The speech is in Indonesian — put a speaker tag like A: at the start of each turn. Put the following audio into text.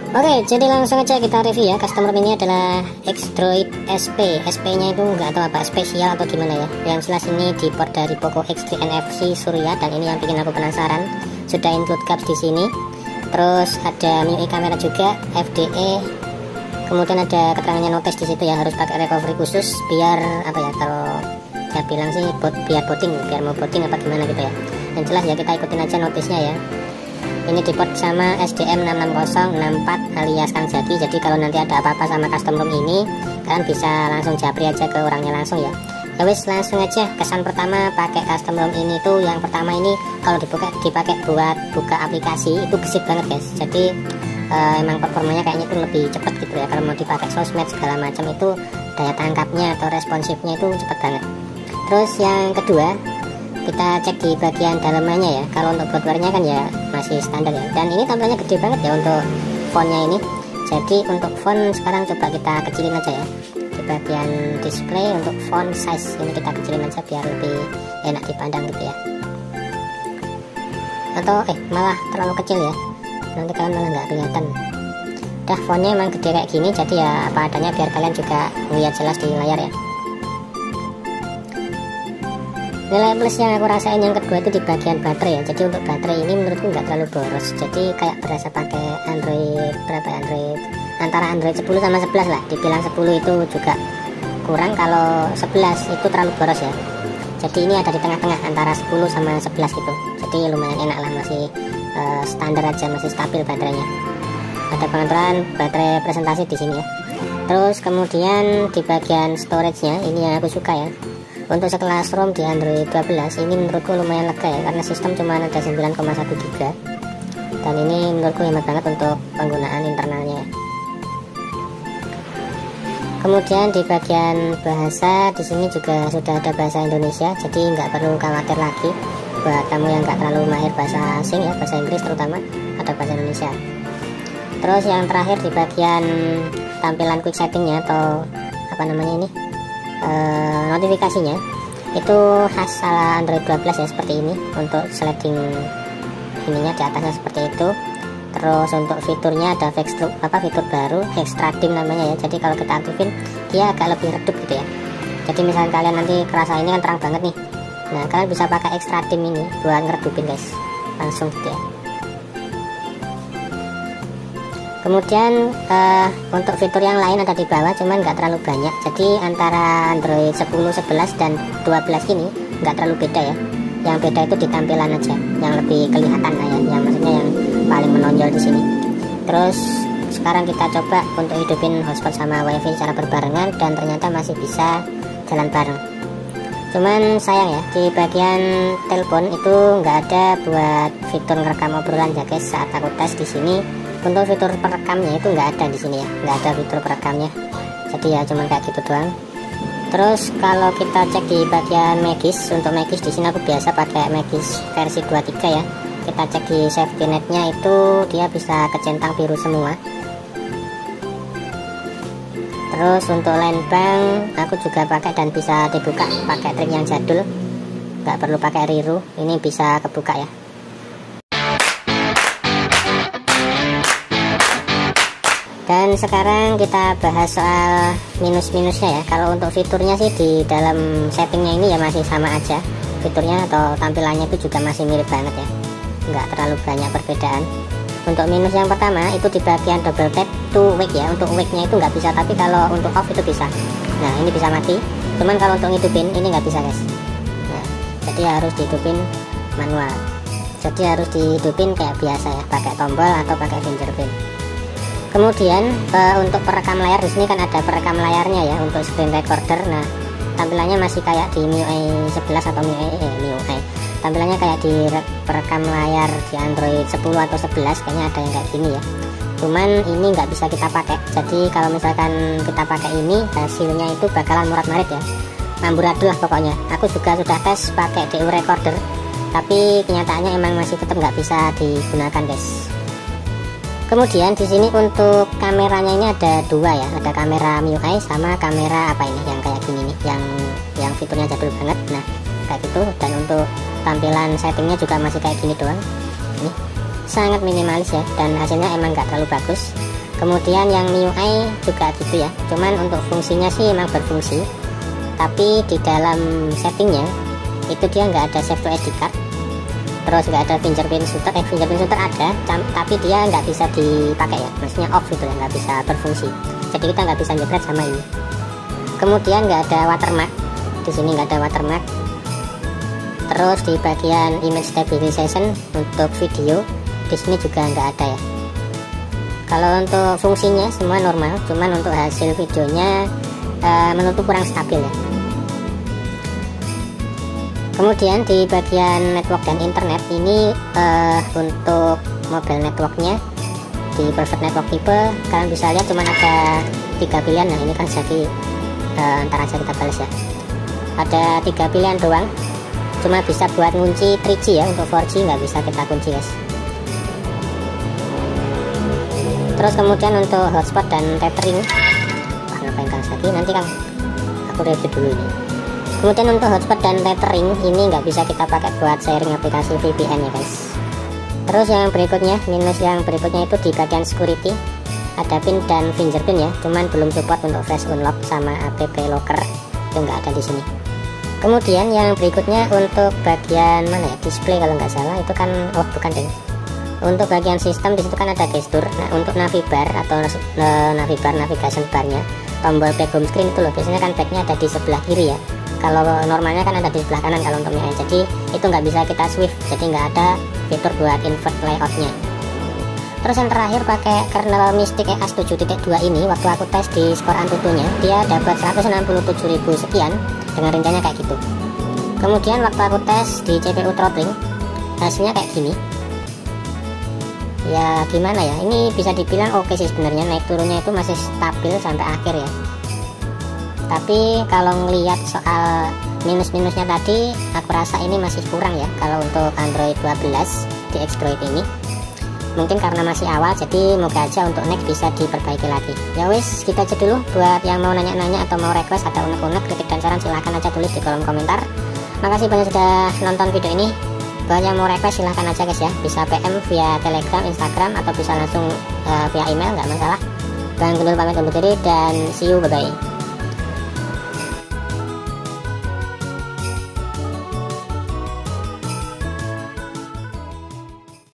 A: Oke, jadi langsung aja kita review ya. Customer ini adalah X-Droid SP. SP-nya itu nggak tahu apa spesial atau gimana ya. Yang jelas ini di port dari Poco X3 NFC Surya, dan ini yang bikin aku penasaran. Sudah include caps di sini. Terus ada MIUI kamera juga, FDE. Kemudian ada keterangannya notice di situ ya, harus pakai recovery khusus biar apa ya, kalau saya bilang sih biar booting, biar mau booting apa gimana gitu ya. Yang jelas ya kita ikutin aja notisnya ya. Ini di port sama SDM 66064 alias Kang Jaki. Jadi kalau nanti ada apa-apa sama custom room ini, kalian bisa langsung japri aja ke orangnya langsung ya. Ya wis, langsung aja. Kesan pertama pakai custom room ini tuh, yang pertama ini kalau dipakai buat buka aplikasi itu gesit banget guys. Jadi emang performanya kayaknya itu lebih cepat gitu ya. Kalau mau dipakai sosmed segala macam itu daya tangkapnya atau responsifnya itu cepat banget. Terus yang kedua, kita cek di bagian dalamannya ya. Kalau untuk bloatware-nya kan ya masih standar ya, dan ini tampilannya gede banget ya untuk fontnya ini. Jadi untuk font sekarang coba kita kecilin aja ya. Di bagian display untuk font size ini kita kecilin aja biar lebih enak dipandang gitu ya. Atau malah terlalu kecil ya, nanti kalian malah nggak kelihatan. Dah, fontnya emang gede kayak gini, jadi ya apa adanya biar kalian juga lihat jelas di layar ya. Nilai plus yang aku rasain yang kedua itu di bagian baterai ya. Jadi untuk baterai ini menurutku nggak terlalu boros. Jadi kayak berasa pakai Android berapa ya, Android antara Android 10 sama 11 lah. Dibilang 10 itu juga kurang, kalau 11 itu terlalu boros ya. Jadi ini ada di tengah-tengah antara 10 sama 11 gitu. Jadi lumayan enak lah, masih standar aja, masih stabil baterainya. Ada pengaturan baterai presentasi di sini ya. Terus kemudian di bagian storage-nya ini yang aku suka ya. Untuk sekelas ROM di Android 12 ini menurutku lumayan lega ya, karena sistem cuma ada 9,1 GB, dan ini menurutku hemat banget untuk penggunaan internalnya. Kemudian di bagian bahasa di sini juga sudah ada bahasa Indonesia, jadi nggak perlu khawatir lagi buat kamu yang nggak terlalu mahir bahasa asing ya, bahasa Inggris terutama, ada bahasa Indonesia. Terus yang terakhir di bagian tampilan quick settingnya atau apa namanya ini, notifikasinya itu khas ala Android 12 ya, seperti ini. Untuk sliding ininya di atasnya seperti itu. Terus untuk fiturnya ada fitur baru, extra dim namanya ya. Jadi kalau kita aktifin dia agak lebih redup gitu ya. Jadi misalnya kalian nanti kerasa ini kan terang banget nih, nah kalian bisa pakai extra dim ini buat ngeredupin guys, langsung gitu ya. Kemudian untuk fitur yang lain ada di bawah, cuman nggak terlalu banyak. Jadi antara Android 10, 11 dan 12 ini nggak terlalu beda ya. Yang beda itu di tampilan aja, yang lebih kelihatan lah ya, yang maksudnya yang paling menonjol di sini. Terus sekarang kita coba untuk hidupin hotspot sama wifi secara berbarengan, dan ternyata masih bisa jalan bareng. Cuman sayang ya, di bagian telepon itu nggak ada buat fitur ngerekam obrolan ya guys. Saat aku tes di sini, untuk fitur perekamnya itu nggak ada di sini ya, nggak ada fitur perekamnya. Jadi ya cuman kayak gitu doang. Terus kalau kita cek di bagian Magis, untuk Magis di sini aku biasa pakai Magis versi 23 ya. Kita cek di safety netnya itu dia bisa kecentang biru semua. Terus untuk line bank aku juga pakai dan bisa dibuka pakai trik yang jadul, nggak perlu pakai riru, ini bisa kebuka ya. Dan sekarang kita bahas soal minus-minusnya ya. Kalau untuk fiturnya sih di dalam settingnya ini ya masih sama aja fiturnya, atau tampilannya itu juga masih mirip banget ya, nggak terlalu banyak perbedaan. Untuk minus yang pertama itu di bagian double tap to wake ya. Untuk wake-nya itu nggak bisa, tapi kalau untuk off itu bisa. Nah ini bisa mati, cuman kalau untuk ngidupin ini nggak bisa guys. Nah, jadi harus dihidupin manual. Jadi harus dihidupin kayak biasa ya, pakai tombol atau pakai fingerprint. Kemudian untuk perekam layar di sini kan ada perekam layarnya ya untuk screen recorder. Nah tampilannya masih kayak di MIUI 11 atau MIUI. Tampilannya kayak di perekam layar di Android 10 atau 11, kayaknya ada yang kayak gini ya. Cuman ini nggak bisa kita pakai. Jadi kalau misalkan kita pakai ini, hasilnya itu bakalan murat-marit ya, amburadul lah pokoknya. Aku juga sudah tes pakai DU recorder, tapi kenyataannya emang masih tetap nggak bisa digunakan guys. Kemudian di sini untuk kameranya ini ada dua ya, ada kamera MIUI sama kamera apa ini yang kayak gini nih, yang fiturnya jadul banget. Nah kayak gitu. Dan untuk tampilan settingnya juga masih kayak gini doang. Ini sangat minimalis ya, dan hasilnya emang nggak terlalu bagus. Kemudian yang MIUI juga gitu ya, cuman untuk fungsinya sih emang berfungsi, tapi di dalam settingnya itu dia nggak ada save to SD card, terus nggak ada fingerprint shooter. Fingerprint shooter ada, tapi dia nggak bisa dipakai ya, maksudnya off gitu ya, nggak bisa berfungsi, jadi kita nggak bisa nyebret sama ini. Kemudian nggak ada watermark, di sini nggak ada watermark. Terus di bagian image stabilization untuk video di sini juga nggak ada ya. Kalau untuk fungsinya semua normal, cuman untuk hasil videonya menurutku kurang stabil ya. Kemudian di bagian network dan internet ini untuk mobile networknya di private network tipe kalian bisa lihat cuman ada 3 pilihan. Nah ini kan jadi ntar aja kita balas ya. Ada 3 pilihan doang, cuma bisa buat ngunci 3G ya, untuk 4G nggak bisa kita kunci guys. Terus kemudian untuk hotspot dan tethering, ngapain Kang Saki, nanti Kang aku review dulu ini. Kemudian untuk hotspot dan tethering ini nggak bisa kita pakai buat sharing aplikasi VPN ya guys. Terus yang berikutnya, minus yang berikutnya itu di bagian security ada pin dan fingerprint ya, cuman belum support untuk face unlock sama app locker, itu nggak ada di sini. Kemudian yang berikutnya untuk bagian mana ya, display kalau nggak salah itu kan, oh bukan deh. Untuk bagian sistem di situ kan ada gestur. Nah untuk navibar atau navibar navigation barnya, tombol back home screen itu loh, biasanya kan backnya ada di sebelah kiri ya. Kalau normalnya kan ada di sebelah kanan kalau untuk MIUI, jadi itu nggak bisa kita swift, jadi nggak ada fitur buat invert layoutnya. Terus yang terakhir pakai kernel Mystic EAS 7.2 ini, waktu aku tes di skor Antutunya dia dapat 167.000 sekian dengan rinciannya kayak gitu. Kemudian waktu aku tes di CPU throttling hasilnya kayak gini. Ya gimana ya, ini bisa dibilang oke sih sebenarnya, naik turunnya itu masih stabil sampai akhir ya. Tapi kalau ngelihat soal minus-minusnya tadi, aku rasa ini masih kurang ya kalau untuk Android 12 di Xdroid ini. Mungkin karena masih awal, jadi moga aja untuk next bisa diperbaiki lagi. Ya wis, kita aja dulu. Buat yang mau nanya-nanya atau mau request atau unek-unek, kritik dan saran silahkan aja tulis di kolom komentar. Makasih banyak sudah nonton video ini. Buat yang mau request silahkan aja guys ya, bisa PM via Telegram, Instagram, atau bisa langsung via email, nggak masalah. Bang Gundul pamit undur diri dan see you, bye bye.